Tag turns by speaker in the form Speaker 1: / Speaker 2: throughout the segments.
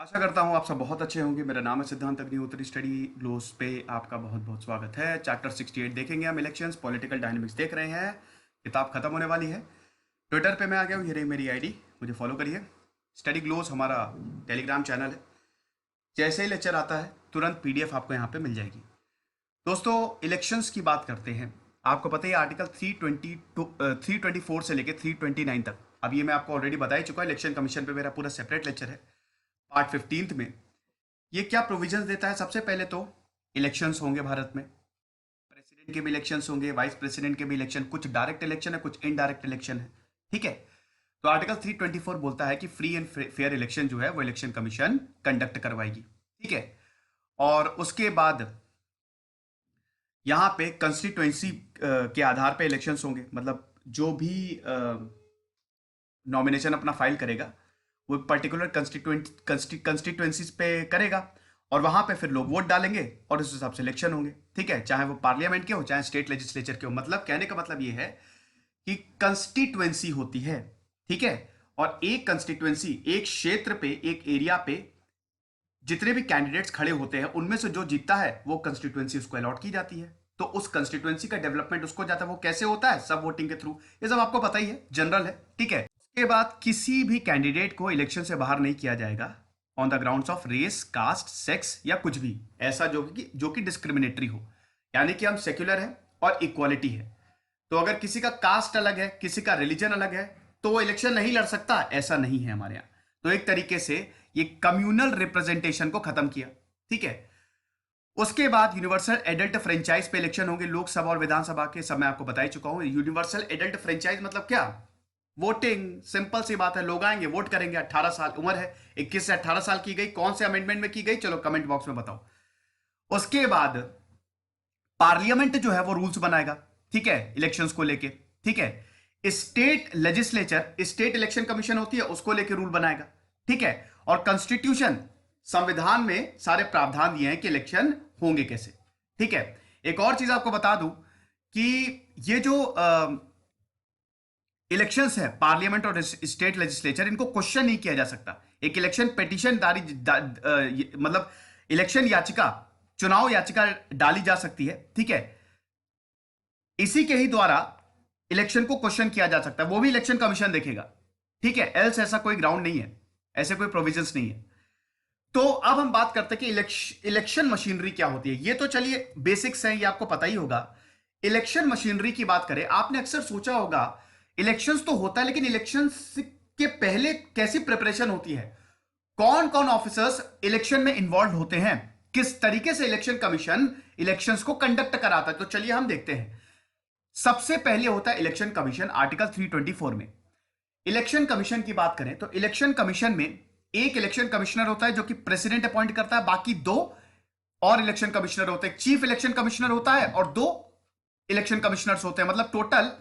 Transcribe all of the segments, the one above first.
Speaker 1: आशा करता हूँ आप सब बहुत अच्छे होंगे। मेरा नाम है सिद्धांत अग्निहोत्री। स्टडी ग्लोस पे आपका बहुत बहुत स्वागत है। चैप्टर 68 देखेंगे हम। इलेक्शंस पॉलिटिकल डायनेमिक्स देख रहे हैं। किताब खत्म होने वाली है। ट्विटर पे मैं आ गया हूँ, ये रही मेरी आईडी, मुझे फॉलो करिए। स्टडी ग्लोस हमारा टेलीग्राम चैनल है। जैसे ही लेक्चर आता है तुरंत पीडीएफ आपको यहाँ पे मिल जाएगी। दोस्तों, इलेक्शंस की बात करते हैं। आपको पता है आर्टिकल 324 से लेकर 329 तक, अब ये मैं आपको ऑलरेडी बता ही चुका है। इलेक्शन कमीशन पे मेरा पूरा सेपरेट लेक्चर है। पार्ट 15 में ये क्या प्रोविजंस देता है? सबसे पहले तो इलेक्शंस होंगे भारत में, प्रेसिडेंट के भी इलेक्शंस होंगे, वाइस प्रेसिडेंट के भी इलेक्शन, कुछ डायरेक्ट इलेक्शन है, कुछ इनडायरेक्ट इलेक्शन है। ठीक है, तो आर्टिकल 324 बोलता है कि फ्री एंड फेयर इलेक्शन जो है वो इलेक्शन कमीशन कंडक्ट करवाएगी। ठीक है, और उसके बाद यहां पे कंस्टिट्यूएंसी के आधार पे इलेक्शंस होंगे। मतलब जो भी नॉमिनेशन अपना फाइल करेगा वो पर्टिकुलर कंस्टिट्यूएंसीज पे करेगा, और वहां पे फिर लोग वोट डालेंगे और उस हिसाब से इलेक्शन होंगे। ठीक है, चाहे वो पार्लियामेंट के हो चाहे स्टेट लेजिस्लेचर के हो। मतलब कहने का मतलब ये है कि कंस्टिट्यूएंसी होती है। ठीक है, और एक कंस्टिट्यूएंसी, एक क्षेत्र पे, एक एरिया पे जितने भी कैंडिडेट्स खड़े होते हैं उनमें से जो जीतता है वो कंस्टिट्यूएंसी उसको अलॉट की जाती है। तो उस कंस्टिट्यूएंसी का डेवलपमेंट उसको जाता है। वो कैसे होता है? सब वोटिंग के थ्रू। ये सब आपको पता ही है, जनरल है। ठीक है, उसके बाद किसी भी कैंडिडेट को इलेक्शन से बाहर नहीं किया जाएगा on the grounds of race, caste, sex या कुछ भी ऐसा जो कि डिस्क्रिमिनेटरी हो। यानी कि हम सेक्युलर है और इक्वालिटी है। तो अगर किसी का कास्ट अलग है, किसी का रिलीजन अलग है, तो वो इलेक्शन नहीं लड़ सकता, ऐसा नहीं है हमारे यहां। तो एक तरीके से ये कम्युनल रिप्रेजेंटेशन को खत्म किया। ठीक है, उसके बाद यूनिवर्सल एडल्ट फ्रेंचाइज पे इलेक्शन होंगे। लोकसभा और विधानसभा के सब मैं आपको बता ही चुका हूं। यूनिवर्सल एडल्ट फ्रेंचाइज मतलब क्या? वोटिंग। सिंपल सी बात है, लोग आएंगे, वोट करेंगे। 18 साल उम्र है, 21 से 18 साल की गई। कौन से अमेंडमेंट में की गई, चलो कमेंट बॉक्स में बताओ। उसके बाद पार्लियामेंट जो है वो रूल्स बनाएगा। ठीक है, इलेक्शंस को लेके। ठीक है, state legislature, state election commission होती है, उसको लेके रूल बनाएगा। ठीक है, और कॉन्स्टिट्यूशन, संविधान में सारे प्रावधान दिए हैं कि इलेक्शन होंगे कैसे। ठीक है, एक और चीज आपको बता दूं कि ये जो इलेक्शंस है, पार्लियामेंट और स्टेट लेजिस्लेचर, इनको क्वेश्चन नहीं किया जा सकता। एक इलेक्शन पिटीशन मतलब इलेक्शन याचिका, चुनाव याचिका डाली जा सकती है। ठीक है, इसी के ही द्वारा इलेक्शन को क्वेश्चन किया जा सकता है, वो भी इलेक्शन कमीशन देखेगा। ठीक है, एल्स ऐसा कोई ग्राउंड नहीं है, ऐसे कोई प्रोविजंस नहीं है। तो अब हम बात करते हैं कि इलेक्शन मशीनरी क्या होती है। ये तो चलिए बेसिक्स हैं, ये आपको पता ही होगा। इलेक्शन मशीनरी की बात करें, आपने अक्सर सोचा होगा इलेक्शंस तो होता है, लेकिन इलेक्शंस के पहले कैसी प्रिपरेशन होती है, कौन कौन ऑफिसर्स इलेक्शन में इन्वॉल्व होते हैं, किस तरीके से इलेक्शन कमीशन इलेक्शंस को कंडक्ट कराता है। तो चलिए हम देखते हैं। सबसे पहले होता है इलेक्शन कमीशन। आर्टिकल 324 में इलेक्शन कमीशन की बात करें तो इलेक्शन कमीशन में एक इलेक्शन कमिश्नर होता है जो कि प्रेसिडेंट अपॉइंट करता है, बाकी दो और इलेक्शन कमिश्नर होते हैं। चीफ इलेक्शन कमिश्नर होता है और दो इलेक्शन कमिश्नर्स होते हैं। मतलब टोटल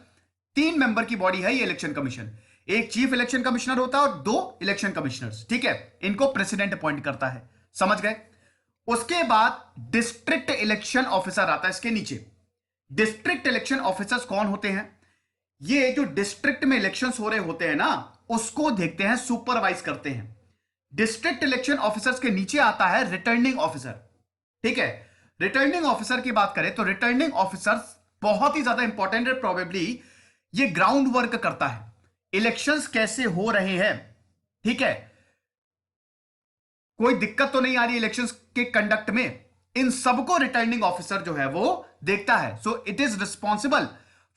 Speaker 1: 3 मेंबर की बॉडी है ये इलेक्शन कमीशन। एक चीफ इलेक्शन कमिश्नर होता है और 2 इलेक्शन कमिश्नर्स। ठीक है, इनको प्रेसिडेंट अपॉइंट करता है। समझ गए? उसके बाद डिस्ट्रिक्ट इलेक्शन ऑफिसर आता है इसके नीचे। डिस्ट्रिक्ट इलेक्शन ऑफिसर्स कौन होते हैं? ये जो डिस्ट्रिक्ट में इलेक्शंस हो रहे होते हैं ना, उसको देखते हैं, सुपरवाइज करते हैं। डिस्ट्रिक्ट इलेक्शन ऑफिसर्स के नीचे आता है रिटर्निंग ऑफिसर। ठीक है, रिटर्निंग ऑफिसर की बात करें तो रिटर्निंग ऑफिसर बहुत ही ज्यादा इंपॉर्टेंट है। प्रोबेबली ये ग्राउंड वर्क करता है, इलेक्शंस कैसे हो रहे हैं। ठीक है, कोई दिक्कत तो नहीं आ रही इलेक्शंस के कंडक्ट में, इन सबको रिटर्निंग ऑफिसर जो है वो देखता है। So it is responsible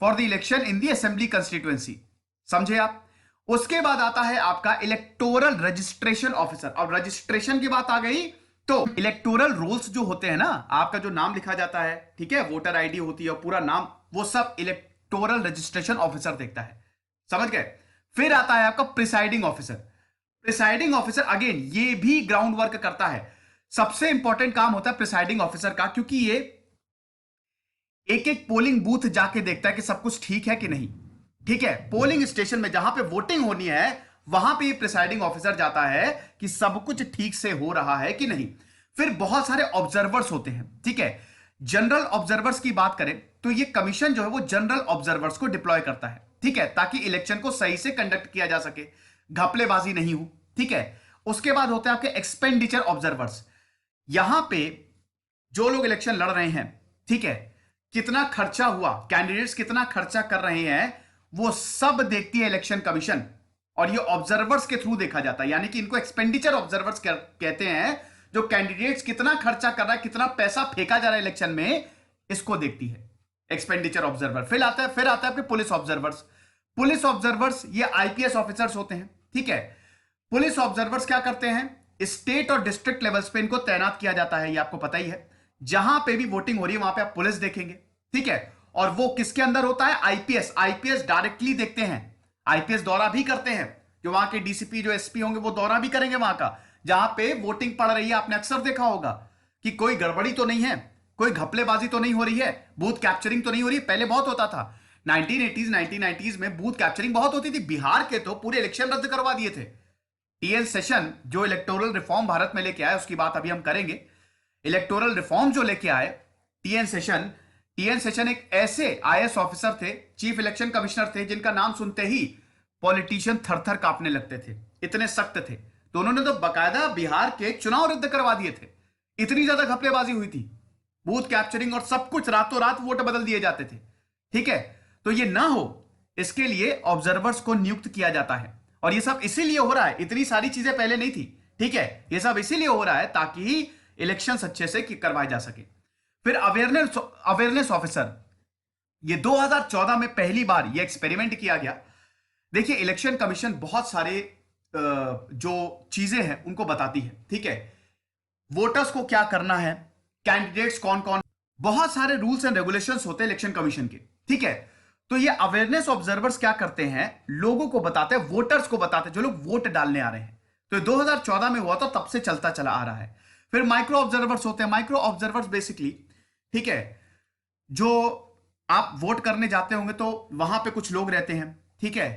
Speaker 1: for the election in the assembly constituency. समझे आप? उसके बाद आता है आपका इलेक्टोरल रजिस्ट्रेशन ऑफिसर। अब रजिस्ट्रेशन की बात आ गई तो इलेक्टोरल रोल्स जो होते हैं ना, आपका जो नाम लिखा जाता है, ठीक है, वोटर आईडी होती है और पूरा नाम, वो सब इलेक्टोरल रजिस्ट्रेशन ऑफिसर देखता है। समझ गए? फिर आता है आपका presiding officer. Presiding officer again ये भी ग्राउंड वर्क करता है। सबसे इंपॉर्टेंट काम होता है प्रिसाइडिंग ऑफिसर का, क्योंकि ये एक एक पोलिंग बूथ जाके देखता है कि सब कुछ ठीक है कि नहीं। ठीक है, पोलिंग स्टेशन में जहां पे वोटिंग होनी है वहां पे प्रिसाइडिंग ऑफिसर जाता है कि सब कुछ ठीक से हो रहा है कि नहीं। फिर बहुत सारे ऑब्जर्वर्स होते हैं। ठीक है, जनरल ऑब्जर्वर्स की बात करें तो ये कमीशन जो है वो जनरल ऑब्जर्वर्स को डिप्लॉय करता है। ठीक है, ताकि इलेक्शन को सही से कंडक्ट किया जा सके, घपलेबाजी नहीं हो। ठीक है, उसके बाद होते हैं आपके एक्सपेंडिचर ऑब्जर्वर्स। यहां पे जो लोग इलेक्शन लड़ रहे हैं, ठीक है, कितना खर्चा हुआ, कैंडिडेट्स कितना खर्चा कर रहे हैं, वो सब देखती है इलेक्शन कमीशन, और ये ऑब्जर्वर्स के थ्रू देखा जाता है। यानी कि इनको एक्सपेंडिचर ऑब्जर्वर्स कहते हैं। जो कैंडिडेट्स कितना खर्चा कर रहा है, कितना पैसा फेंका जा रहा है इलेक्शन में, इसको देखती है एक्सपेंडिचर ऑब्जर्वर। फिर आता है आपके पुलिस ऑब्जर्वर्स। पुलिस ऑब्जर्वर्स ये आईपीएस ऑफिसर्स होते हैं, ठीक है। पुलिस ऑब्जर्वर्स क्या करते हैं, स्टेट और डिस्ट्रिक्ट लेवल्स पे इनको तैनात किया जाता है, ये आपको पता ही है। जहां पे भी वोटिंग हो रही है वहां पे आप पुलिस देखेंगे, ठीक है। और वो किसके अंदर होता है, आईपीएस। आईपीएस डायरेक्टली देखते हैं, आईपीएस दौरा भी करते हैं। जो वहां के डीसीपी, जो एसपी होंगे, वो दौरा भी करेंगे वहां का, जहां पे वोटिंग पड़ रही है। आपने अक्सर देखा होगा कि कोई गड़बड़ी तो नहीं है, कोई घपलेबाजी तो नहीं हो रही है, बूथ कैप्चरिंग तो नहीं हो रही है। पहले बहुत होता था, 1980s 1990s में बूथ कैप्चरिंग बहुत होती थी। बिहार के तो पूरे इलेक्शन रद्द करवा दिए थे। टीएन सेशन जो इलेक्टोरल रिफॉर्म भारत में लेके आए, उसकी बात अभी हम करेंगे। इलेक्टोरल रिफॉर्म जो लेके आए टीएन सेशन एक ऐसे आईएएस ऑफिसर थे, चीफ इलेक्शन कमिश्नर थे, जिनका नाम सुनते ही पॉलिटिशियन थर-थर कांपने लगते थे, इतने सख्त थे। तो उन्होंने तो बकायदा बिहार के चुनाव रद्द करवा दिए थे। इतनी ज्यादा घपलेबाजी हुई थी, बूथ कैप्चरिंग और सब कुछ, रातों रात वोट बदल दिए जाते थे, ठीक है। तो ये ना हो, इसके लिए ऑब्जर्वर्स को नियुक्त किया जाता है। और ये सब इसीलिए हो रहा है, इतनी सारी चीजें पहले नहीं थी, ठीक है। ये सब इसीलिए हो रहा है ताकि इलेक्शन अच्छे से करवाए जा सके। फिर अवेयरनेस ऑफिसर, ये 2014 में पहली बार ये एक्सपेरिमेंट किया गया। देखिए, इलेक्शन कमीशन बहुत सारे जो चीजें हैं उनको बताती है, ठीक है। वोटर्स को क्या करना है, कैंडिडेट्स कौन कौन, बहुत सारे रूल्स एंड रेगुलेशंस होते हैं इलेक्शन कमीशन के, ठीक है। तो ये अवेयरनेस ऑब्जर्वर्स क्या करते हैं, लोगों को बताते हैं, वोटर्स को बताते हैं, जो लोग वोट डालने आ रहे हैं। तो 2014 में हुआ, तो तब से चलता चला आ रहा है। फिर माइक्रो ऑब्जर्वर्स होते हैं। माइक्रो ऑब्जर्वर्स बेसिकली, ठीक है, जो आप वोट करने जाते होंगे तो वहां पे कुछ लोग रहते हैं, ठीक है।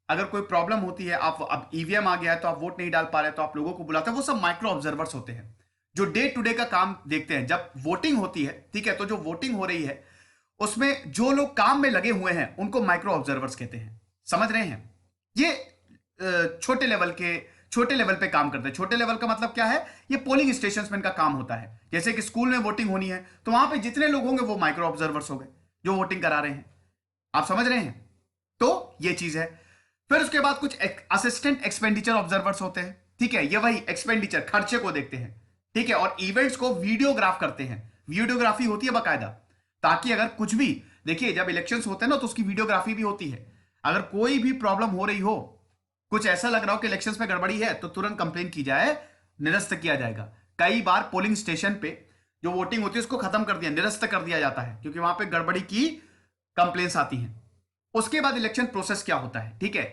Speaker 1: अगर कोई प्रॉब्लम होती है, आप अब ईवीएम आ गया है तो आप वोट नहीं डाल पा रहे, तो आप लोगों को बुलाते हैं। वो सब माइक्रो ऑब्जर्वर्स होते हैं, जो डे टू डे का काम देखते हैं। जब वोटिंग होती है, ठीक है, तो जो वोटिंग हो रही है उसमें जो लोग काम में लगे हुए हैं उनको माइक्रो ऑब्जर्वर्स कहते हैं। समझ रहे हैं? ये छोटे लेवल पे काम करते हैं। छोटे लेवल का मतलब क्या है, ये पोलिंग स्टेशन में इनका काम होता है। जैसे कि स्कूल में वोटिंग होनी है तो वहां पे जितने लोग होंगे वो माइक्रो ऑब्जर्वर्स हो गए, जो वोटिंग करा रहे हैं। आप समझ रहे हैं? तो ये चीज है। फिर उसके बाद कुछ असिस्टेंट एक्सपेंडिचर ऑब्जर्वर्स होते हैं, ठीक है। ये वही एक्सपेंडिचर, खर्चे को देखते हैं, ठीक है, और इवेंट्स को वीडियोग्राफ करते हैं। वीडियोग्राफी होती है बाकायदा, ताकि अगर कुछ भी, देखिए जब इलेक्शंस होते हैं ना तो उसकी वीडियोग्राफी भी होती है। अगर कोई भी प्रॉब्लम हो रही हो, कुछ ऐसा लग रहा हो कि इलेक्शंस में गड़बड़ी है, तो तुरंत कंप्लेन की जाए, निरस्त किया जाएगा। कई बार पोलिंग स्टेशन पे जो वोटिंग होती है उसको खत्म कर दिया, निरस्त कर दिया जाता है, क्योंकि वहां पे गड़बड़ी की कंप्लेंट्स आती हैं। उसके बाद इलेक्शन प्रोसेस क्या होता है, ठीक है।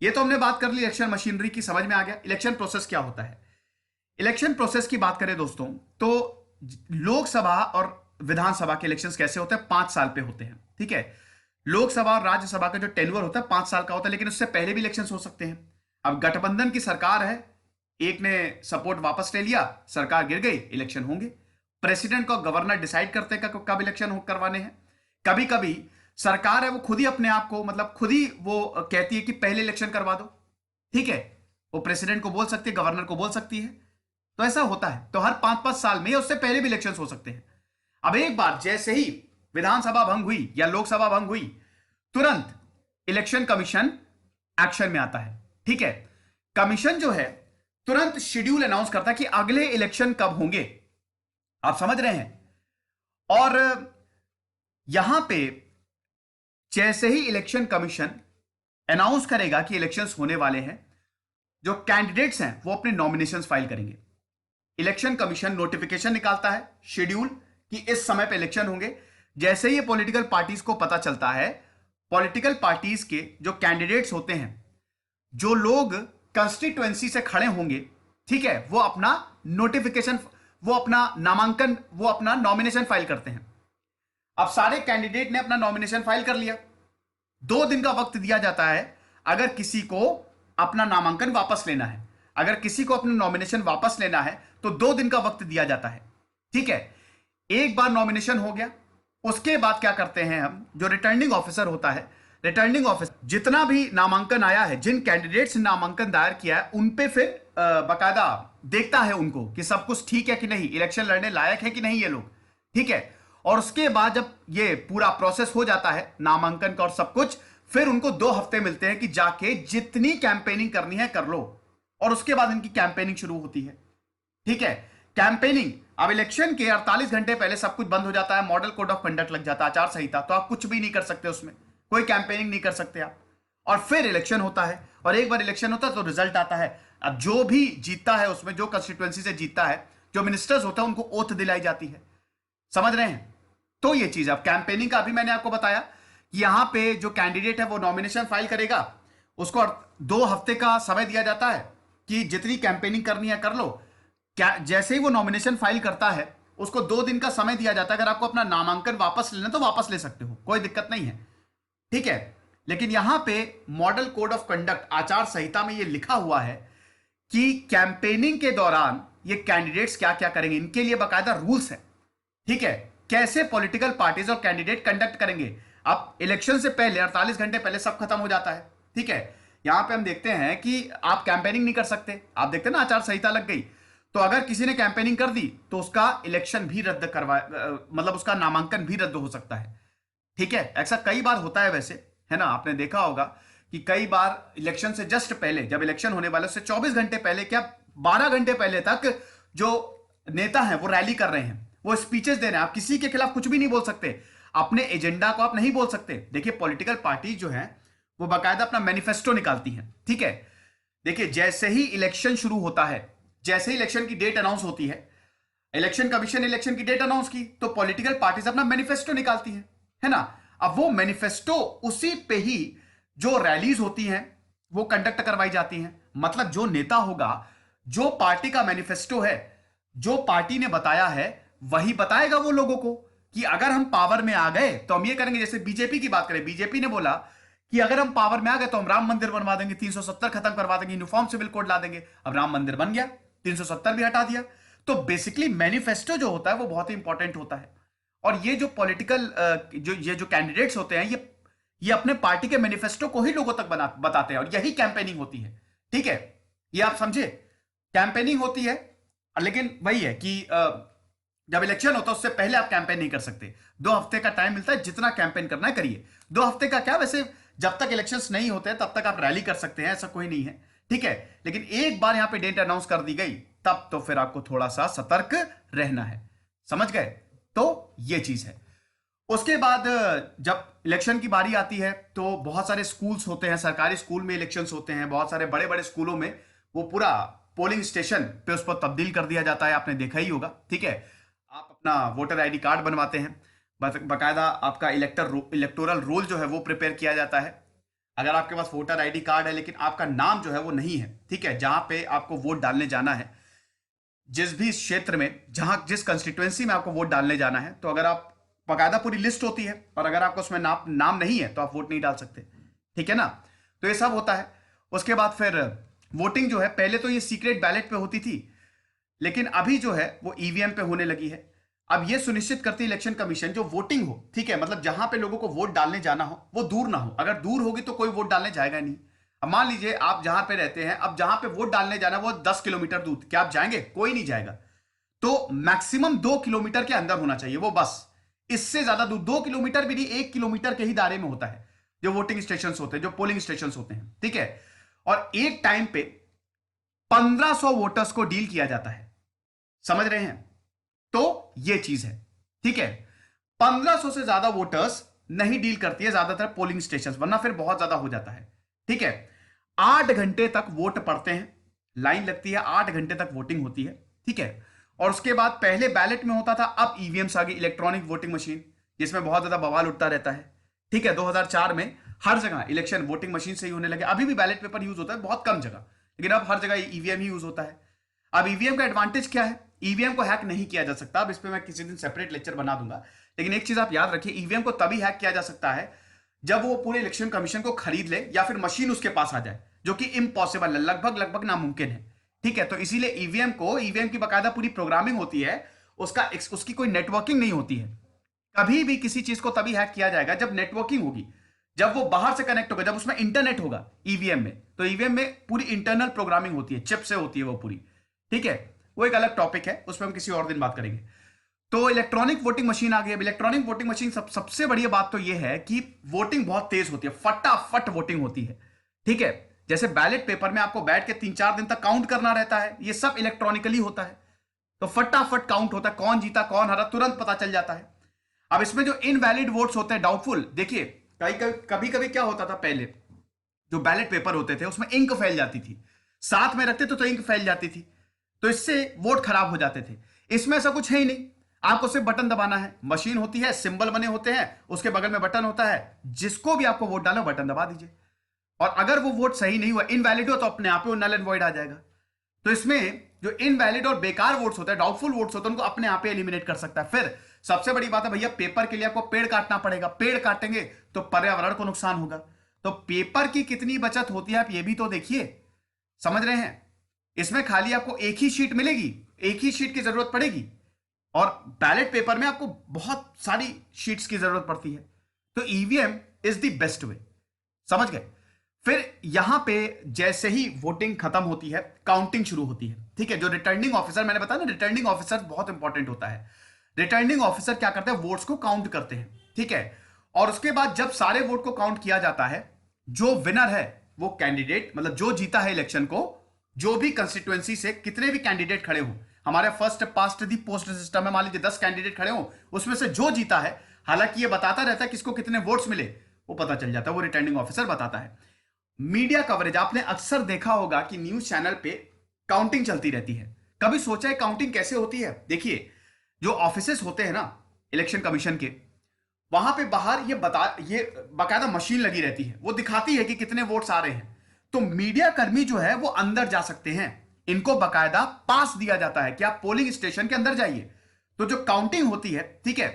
Speaker 1: ये तो हमने बात कर ली इलेक्शन मशीनरी की, समझ में आ गया। इलेक्शन प्रोसेस क्या होता है, इलेक्शन प्रोसेस की बात करें दोस्तों, तो लोकसभा और विधानसभा के इलेक्शंस कैसे होते हैं, 5 साल पे होते हैं, ठीक है। लोकसभा और राज्यसभा का जो टेन्योर होता है 5 साल का होता है, लेकिन उससे पहले भी इलेक्शंस हो सकते हैं। अब गठबंधन की सरकार है, एक ने सपोर्ट वापस ले लिया, सरकार गिर गई, इलेक्शन होंगे। प्रेसिडेंट को गवर्नर डिसाइड करते हैं कब इलेक्शन करवाने हैं। कभी कभी सरकार है वो खुद ही अपने आप को, मतलब खुद ही वो कहती है कि पहले इलेक्शन करवा दो, ठीक है। वो प्रेसिडेंट को बोल सकती है, गवर्नर को बोल सकती है, तो ऐसा होता है। तो हर 5-5 साल में, उससे पहले भी इलेक्शन हो सकते हैं। अब एक बार जैसे ही विधानसभा भंग हुई या लोकसभा भंग हुई, तुरंत इलेक्शन कमीशन एक्शन में आता है, ठीक है। कमीशन जो है तुरंत शेड्यूल अनाउंस करता है कि अगले इलेक्शन कब होंगे। आप समझ रहे हैं? और यहां पे जैसे ही इलेक्शन कमीशन अनाउंस करेगा कि इलेक्शंस होने वाले हैं, जो कैंडिडेट्स हैं वो अपने नॉमिनेशंस फाइल करेंगे। इलेक्शन कमीशन नोटिफिकेशन निकालता है, शेड्यूल, कि इस समय पे इलेक्शन होंगे। जैसे ही पॉलिटिकल पार्टीज को पता चलता है, पॉलिटिकल पार्टीज के जो कैंडिडेट्स होते हैं, जो लोग कंस्टिट्यूएंसी से खड़े होंगे, ठीक है, वो अपना नोटिफिकेशन, वो अपना नामांकन, वो अपना नॉमिनेशन फाइल करते हैं। अब सारे कैंडिडेट ने अपना नॉमिनेशन फाइल कर लिया, 2 दिन का वक्त दिया जाता है अगर किसी को अपना नामांकन वापस लेना है। अगर किसी को अपना नॉमिनेशन वापस लेना है तो 2 दिन का वक्त दिया जाता है, ठीक है। एक बार नॉमिनेशन हो गया, उसके बाद क्या करते हैं हम, जो रिटर्निंग ऑफिसर होता है, रिटर्निंग ऑफिसर जितना भी नामांकन आया है, जिन कैंडिडेट्स ने नामांकन दायर किया है, उन पे फिर बकायदा देखता है उनको कि सब कुछ ठीक है कि नहीं, इलेक्शन लड़ने लायक है कि नहीं ये लोग, ठीक है। और उसके बाद जब ये पूरा प्रोसेस हो जाता है नामांकन का और सब कुछ, फिर उनको 2 हफ्ते मिलते हैं कि जाके जितनी कैंपेनिंग करनी है कर लो, और उसके बाद इनकी कैंपेनिंग शुरू होती है, ठीक है। कैंपेनिंग, अब इलेक्शन के 48 घंटे पहले सब कुछ बंद हो जाता है, मॉडल कोड ऑफ कंडक्ट लग जाता है, आचार संहिता, तो आप कुछ भी नहीं कर सकते उसमें, कोई कैंपेनिंग नहीं कर सकते आप। और फिर इलेक्शन होता है, और एक बार इलेक्शन होता है तो रिजल्ट आता है। अब जो भी जीतता है उसमें, जो कंस्टिट्यूएंसी से जीतता है, जो मिनिस्टर्स होता है उनको ओथ दिलाई जाती है, समझ रहे हैं। तो ये चीज, अब कैंपेनिंग का अभी मैंने आपको बताया कि यहां पे जो कैंडिडेट है वो नॉमिनेशन फाइल करेगा, उसको 2 हफ्ते का समय दिया जाता है कि जितनी कैंपेनिंग करनी है कर लो। क्या, जैसे ही वो नॉमिनेशन फाइल करता है उसको 2 दिन का समय दिया जाता है, अगर आपको अपना नामांकन वापस लेना तो वापस ले सकते हो, कोई दिक्कत नहीं है, ठीक है। लेकिन यहां पे मॉडल कोड ऑफ कंडक्ट, आचार संहिता में ये लिखा हुआ है कि कैंपेनिंग के दौरान ये कैंडिडेट्स क्या क्या करेंगे, इनके लिए बाकायदा रूल्स है, ठीक है, कैसे पॉलिटिकल पार्टीज और कैंडिडेट कंडक्ट करेंगे। अब इलेक्शन से पहले 48 घंटे पहले सब खत्म हो जाता है, ठीक है। यहां पे हम देखते हैं कि आप कैंपेनिंग नहीं कर सकते, आप देखते हैं ना आचार संहिता लग गई, तो अगर किसी ने कैंपेनिंग कर दी तो उसका इलेक्शन भी रद्द करवा, मतलब उसका नामांकन भी रद्द हो सकता है, ठीक है। ऐसा कई बार होता है वैसे, है ना, आपने देखा होगा कि कई बार इलेक्शन से जस्ट पहले, जब इलेक्शन होने वाले उससे 24 घंटे पहले, क्या 12 घंटे पहले तक जो नेता हैं वो रैली कर रहे हैं, वो स्पीचेस दे रहे हैं, आप किसी के खिलाफ कुछ भी नहीं बोल सकते, अपने एजेंडा को आप नहीं बोल सकते। देखिए पॉलिटिकल पार्टी जो है वो बाकायदा अपना मैनिफेस्टो निकालती हैं, ठीक है। देखिए जैसे ही इलेक्शन शुरू होता है, जैसे ही इलेक्शन की डेट अनाउंस होती है, इलेक्शन कमीशन ने इलेक्शन की डेट अनाउंस की, तो पॉलिटिकल पार्टीज अपना मैनिफेस्टो निकालती हैं, है ना। अब वो मैनिफेस्टो, उसी पे ही जो रैलीज होती हैं वो कंडक्ट करवाई जाती हैं। मतलब जो नेता होगा, जो पार्टी का मैनिफेस्टो है, जो पार्टी ने बताया है, वही बताएगा वो लोगों को कि अगर हम पावर में आ गए तो हम ये करेंगे। जैसे बीजेपी की बात करें, बीजेपी ने बोला कि अगर हम पावर में आ गए तो हम राम मंदिर बनवा देंगे, 370 खत्म करवा देंगे, यूनिफॉर्म सिविल कोड ला देंगे। अब राम मंदिर बन गया, 370 भी हटा दिया। तो बेसिकली मैनिफेस्टो जो होता है वो बहुत ही इंपॉर्टेंट होता है। और ये जो पॉलिटिकल जो कैंडिडेट्स होते हैं, ये अपने पार्टी के मैनिफेस्टो को ही लोगों तक बताते हैं, और यही कैंपेनिंग होती है, ठीक है। ये आप समझे, कैंपेनिंग होती है। लेकिन वही है कि जब इलेक्शन होता है उससे पहले आप कैंपेन नहीं कर सकते। 2 हफ्ते का टाइम मिलता है, जितना कैंपेन करना है करिए। 2 हफ्ते का क्या, वैसे जब तक इलेक्शंस नहीं होते तब तक आप रैली कर सकते हैं, ऐसा कोई नहीं है, ठीक है। लेकिन एक बार यहां पे डेट अनाउंस कर दी गई तब तो फिर आपको थोड़ा सा सतर्क रहना है, समझ गए। तो ये चीज है। उसके बाद जब इलेक्शन की बारी आती है तो बहुत सारे स्कूल्स होते हैं, सरकारी स्कूल में इलेक्शंस होते हैं, बहुत सारे बड़े बड़े स्कूलों में वो पूरा पोलिंग स्टेशन पे उस पर तब्दील कर दिया जाता है, आपने देखा ही होगा, ठीक है। आप अपना वोटर आईडी कार्ड बनवाते हैं, बाकायदा आपका इलेक्टोरल रोल जो है वो प्रिपेयर किया जाता है। अगर आपके पास वोटर आईडी कार्ड है लेकिन आपका नाम जो है वो नहीं है, ठीक है, जहां पे आपको वोट डालने जाना है, जिस भी क्षेत्र में, जहां जिस कंस्टिट्यूएंसी में आपको वोट डालने जाना है, तो अगर आप, बाकायदा पूरी लिस्ट होती है, और अगर आपको उसमें नाम नहीं है तो आप वोट नहीं डाल सकते, ठीक है ना। तो ये सब होता है। उसके बाद फिर वोटिंग जो है, पहले तो ये सीक्रेट बैलेट पे होती थी, लेकिन अभी जो है वो ईवीएम पे होने लगी है। अब ये सुनिश्चित करती है इलेक्शन कमीशन, जो वोटिंग हो, ठीक है, मतलब जहां पे लोगों को वोट डालने जाना हो वो दूर ना हो। अगर दूर होगी तो कोई वोट डालने जाएगा नहीं। अब मान लीजिए आप जहां पे रहते हैं, अब जहां पे वोट डालने जाना वो 10 किलोमीटर दूर, क्या आप जाएंगे? कोई नहीं जाएगा। तो मैक्सिमम 2 किलोमीटर के अंदर होना चाहिए वो, बस। इससे ज्यादा दूर 2 किलोमीटर भी नहीं, 1 किलोमीटर के ही दायरे में होता है जो वोटिंग स्टेशन होते हैं, जो पोलिंग स्टेशन होते हैं, ठीक है। और एक टाइम पे 1500 वोटर्स को डील किया जाता है, समझ रहे हैं। तो ये चीज है, ठीक है। 1500 से ज्यादा वोटर्स नहीं डील करती है ज्यादातर पोलिंग स्टेशन, वरना फिर बहुत ज्यादा हो जाता है, ठीक है। 8 घंटे तक वोट पड़ते हैं, लाइन लगती है, 8 घंटे तक वोटिंग होती है, ठीक है। और उसके बाद पहले बैलेट में होता था, अब ईवीएम्स आ गई, इलेक्ट्रॉनिक वोटिंग मशीन, जिसमें बहुत ज्यादा बवाल उठता रहता है, ठीक है। 2004 में हर जगह इलेक्शन वोटिंग मशीन से ही होने लगे। अभी भी बैलेट पेपर यूज होता है बहुत कम जगह, लेकिन अब हर जगह ईवीएम ही यूज होता है। अब ईवीएम का एडवांटेज क्या है? ईवीएम को हैक नहीं किया जा सकता। अब इस पे मैं किसी दिन सेपरेट लेक्चर बना दूंगा, लेकिन एक चीज आप याद रखिए, ईवीएम को तभी हैक किया जा सकता है जब वो पूरे इलेक्शन कमीशन को खरीद ले, या फिर मशीन उसके पास आ जाए, जो कि इम्पॉसिबल है, लगभग नामुमकिन है, ठीक है। तो इसीलिए ईवीएम की बाकायदा पूरी प्रोग्रामिंग होती है, उसकी कोई नेटवर्किंग नहीं होती है। कभी भी किसी चीज को तभी हैक किया जाएगा जब नेटवर्किंग होगी, जब वो बाहर से कनेक्ट होगा, जब उसमें इंटरनेट होगा ईवीएम में, तो ईवीएम में पूरी इंटरनल प्रोग्रामिंग होती है, चिप से होती है वो पूरी, ठीक है। वो एक अलग टॉपिक है, उस पर हम किसी और दिन बात करेंगे। तो इलेक्ट्रॉनिक वोटिंग मशीन आ गई। अब इलेक्ट्रॉनिक वोटिंग मशीन सबसे बढ़िया बात तो ये है कि वोटिंग बहुत तेज होती है, फटाफट वोटिंग होती है, ठीक है। जैसे बैलेट पेपर में आपको बैठ के 3-4 दिन तक काउंट करना रहता है, ये सब इलेक्ट्रॉनिकली होता है, तो फटाफट काउंट होता है, कौन जीता कौन हारा तुरंत पता चल जाता है। अब इसमें जो इनवैलिड वोट्स होते हैं, डाउटफुल, देखिए कभी कभी क्या होता था पहले, जो बैलेट पेपर होते थे उसमें इंक फैल जाती थी, साथ में रखते तो इंक फैल जाती थी, तो इससे वोट खराब हो जाते थे। इसमें ऐसा कुछ है ही नहीं, आपको सिर्फ बटन दबाना है, मशीन होती है, सिंबल बने होते हैं, उसके बगल में बटन होता है, जिसको भी आपको वोट डालो बटन दबा दीजिए, और अगर वो वोट सही नहीं हुआ, इनवैलिड हो, तो अपने आप ही वो नल एंड वॉइड आ जाएगा। तो इसमें जो इनवैलिड और बेकार वोट्स होते हैं, डाउटफुल वोट्स होते हैं, उनको अपने आप ही एलिमिनेट कर सकता है। फिर सबसे बड़ी बात है भैया, पेपर के लिए आपको पेड़ काटना पड़ेगा, पेड़ काटेंगे तो पर्यावरण को नुकसान होगा, तो पेपर की कितनी बचत होती है आप ये भी तो देखिए, समझ रहे हैं। इसमें खाली आपको एक ही शीट मिलेगी, एक ही शीट की जरूरत पड़ेगी, और बैलेट पेपर में आपको बहुत सारी शीट्स की जरूरत पड़ती है। तो EVM is the best way, समझ गए। फिर यहां पे जैसे ही वोटिंग खत्म होती है, काउंटिंग शुरू होती है, ठीक है। जो रिटर्निंग ऑफिसर, मैंने बताया ना, रिटर्निंग ऑफिसर बहुत इंपॉर्टेंट होता है। रिटर्निंग ऑफिसर क्या करते हैं, वोट्स को काउंट करते हैं, ठीक है। और उसके बाद जब सारे वोट को काउंट किया जाता है, जो विनर है वो कैंडिडेट, मतलब जो जीता है इलेक्शन को, जो भी कंस्टिट्युएंसी से कितने भी कैंडिडेट खड़े हो, हमारे फर्स्ट पास्ट दी पोस्ट सिस्टम में मान लीजिए 10 कैंडिडेट खड़े हो, उसमें से जो जीता है, हालांकि ये बताता रहता है किसको कितने वोट्स मिले, वो पता चल जाता है, वो रिटर्निंग ऑफिसर बताता है। मीडिया कवरेज, आपने अक्सर देखा होगा कि न्यूज चैनल पे काउंटिंग चलती रहती है। कभी सोचा है काउंटिंग कैसे होती है? देखिए, जो ऑफिसेस होते हैं ना इलेक्शन कमीशन के, वहां पे बाहर ये बाकायदा मशीन लगी रहती है, वो दिखाती है कि कितने वोट्स आ रहे हैं। तो मीडिया कर्मी जो है वो अंदर जा सकते हैं, इनको बाकायदा पास दिया जाता है कि आप पोलिंग स्टेशन के अंदर जाइए। तो जो काउंटिंग होती है, ठीक है,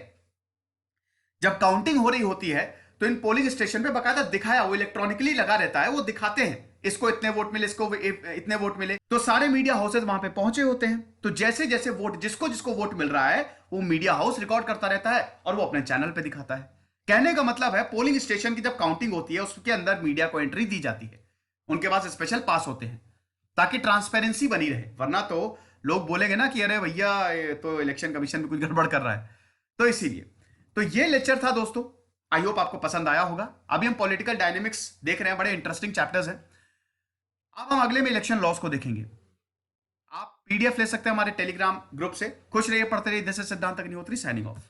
Speaker 1: जब काउंटिंग हो रही होती है, तो इन पोलिंग स्टेशन पे बकायदा दिखाया, वो इलेक्ट्रॉनिकली लगा रहता है, वो दिखाते हैं इसको इतने वोट मिले, इसको इतने वोट मिले। तो सारे मीडिया हाउसेज वहां पे पहुंचे होते हैं, तो जैसे जैसे वोट, जिसको जिसको वोट मिल रहा है, वो मीडिया हाउस रिकॉर्ड करता रहता है और वो अपने चैनल पे दिखाता है। कहने का मतलब है, पोलिंग स्टेशन की जब काउंटिंग होती है, उसके अंदर मीडिया को एंट्री दी जाती है, उनके पास स्पेशल पास होते हैं, ताकि ट्रांसपेरेंसी बनी रहे। वरना तो लोग बोलेंगे ना कि अरे भैया ये तो इलेक्शन कमीशन में कुछ गड़बड़ कर रहा है। तो इसीलिए, तो ये लेक्चर था दोस्तों, आई होप आपको पसंद आया होगा। अभी हम पॉलिटिकल डायनेमिक्स देख रहे हैं, बड़े इंटरेस्टिंग चैप्टर्स हैं। अब हम अगले में इलेक्शन लॉस को देखेंगे। आप पीडीएफ ले सकते हैं हमारे टेलीग्राम ग्रुप से। खुश रहिए, पढ़ते रहिए। दिस इज सिद्धांत अग्निहोत्री साइनिंग ऑफ।